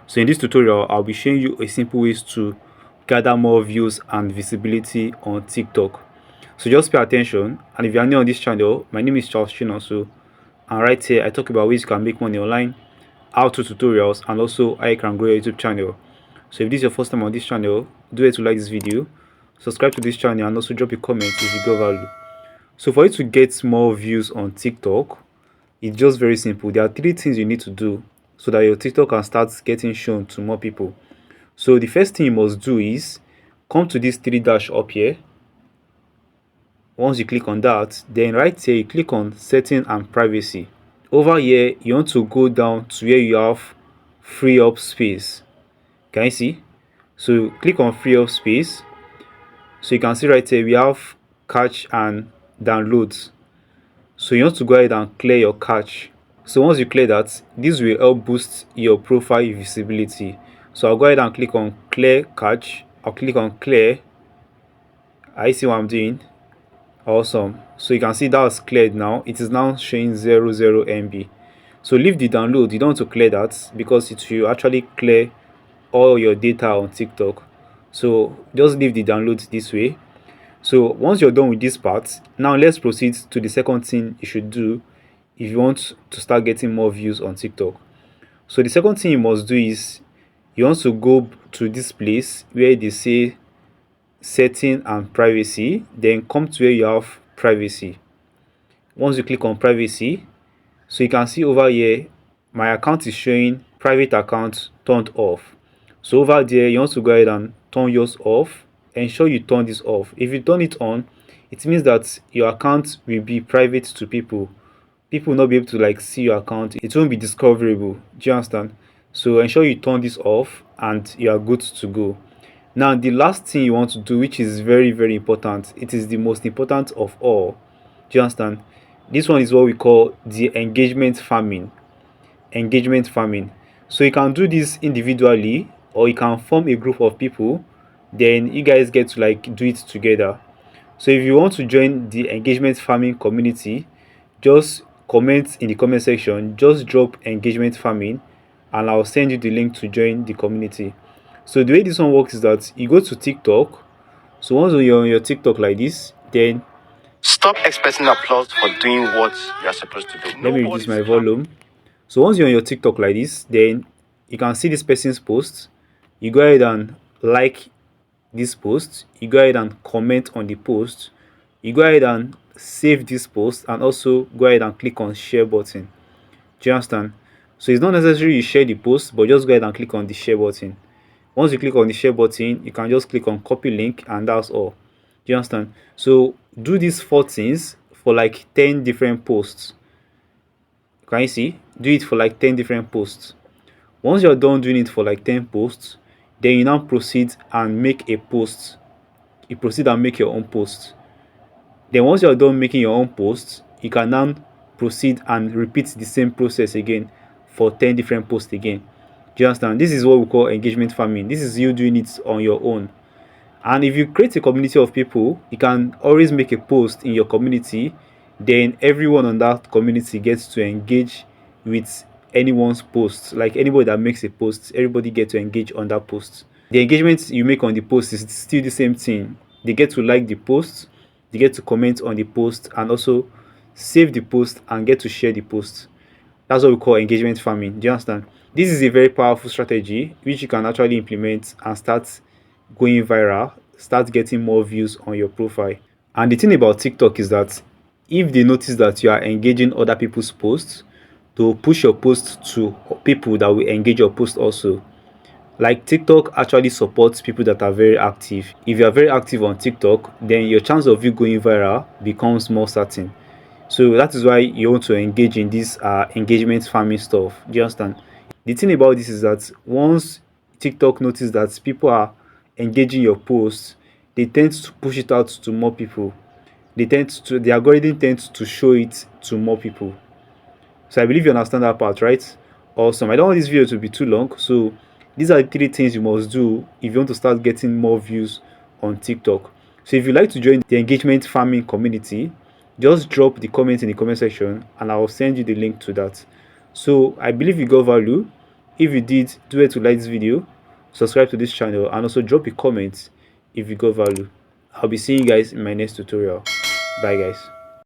So in this tutorial, I'll be showing you a simple ways to gather more views and visibility on TikTok. So just pay attention, and if you are new on this channel, my name is Charles Chinoso, and right here I talk about ways you can make money online, how-to tutorials, and also how you can grow your YouTube channel. So if this is your first time on this channel, do it to like this video, subscribe to this channel, and also drop a comment if you got value. So for you to get more views on TikTok, it's just very simple. There are three things you need to do so that your TikTok can start getting shown to more people. So the first thing you must do is come to this three dash up here. Once you click on that, then right here you click on setting and privacy. Over here you want to go down to where you have free up space. Can you see? So click on free up space. So you can see right here we have cache and downloads. So you want to go ahead and clear your cache. So once you clear that, this will help boost your profile visibility. So I'll go ahead and click on clear cache. I'll click on clear. I see what I'm doing. Awesome. So you can see that's cleared now. It is now showing 00 MB. So leave the download. You don't want to clear that because it will actually clear all your data on TikTok. So just leave the download this way. So once you're done with this part, now let's proceed to the second thing you should do if you want to start getting more views on TikTok. So the second thing you must do is you want to go to this place where they say setting and privacy, then come to where you have privacy. Once you click on privacy, so you can see over here my account is showing private account turned off. So over there you want to go ahead and turn yours off. Ensure you turn this off. If you turn it on, it means that your account will be private to people. People will not be able to like see your account. It won't be discoverable. Do you understand? So ensure you turn this off and you are good to go. Now the last thing you want to do, which is very important, it is the most important of all. Do you understand? This one is what we call the engagement farming. Engagement farming. So you can do this individually or you can form a group of people, then you guys get to like do it together. So if you want to join the engagement farming community, just comment in the comment section, just drop engagement farming, and I'll send you the link to join the community. So the way this one works is that you go to TikTok. So once you're on your TikTok like this, then stop expecting applause for doing what you're supposed to do. Let me reduce my volume. So once you're on your TikTok like this, then you can see this person's post. You go ahead and like this post. You go ahead and comment on the post. You go ahead and save this post, and also go ahead and click on share button. Do you understand? So it's not necessary you share the post, but just go ahead and click on the share button. Once you click on the share button, you can just click on copy link, and that's all. Do you understand? So do these 4 things for like 10 different posts. Can you see? Do it for like 10 different posts. Once you're done doing it for like 10 posts, then you now proceed and make a post. You proceed and make your own post. Then once you're done making your own post, you can now proceed and repeat the same process again for 10 different posts again. Do you understand? This is what we call engagement farming. This is you doing it on your own. And if you create a community of people, you can always make a post in your community. Then everyone on that community gets to engage with anyone's post. Like anybody that makes a post, everybody gets to engage on that post. The engagement you make on the post is still the same thing. They get to like the post, they get to comment on the post, and also save the post and get to share the post. That's what we call engagement farming. Do you understand? This is a very powerful strategy which you can actually implement and start going viral, start getting more views on your profile. And the thing about TikTok is that if they notice that you are engaging other people's posts, to push your post to people that will engage your post also. Like TikTok actually supports people that are very active. If you are very active on TikTok, then your chance of you going viral becomes more certain. So that is why you want to engage in this engagement farming stuff. Do you understand? The thing about this is that once TikTok notices that people are engaging your posts, they tend to push it out to more people. The algorithm tends to show it to more people. So I believe you understand that part, right? Awesome. I don't want this video to be too long, so these are the 3 things you must do if you want to start getting more views on TikTok. So if you'd like to join the engagement farming community, just drop the comment in the comment section and I'll send you the link to that. So I believe you got value. If you did, do it to like this video, subscribe to this channel, and also drop a comment if you got value. I'll be seeing you guys in my next tutorial. Bye guys.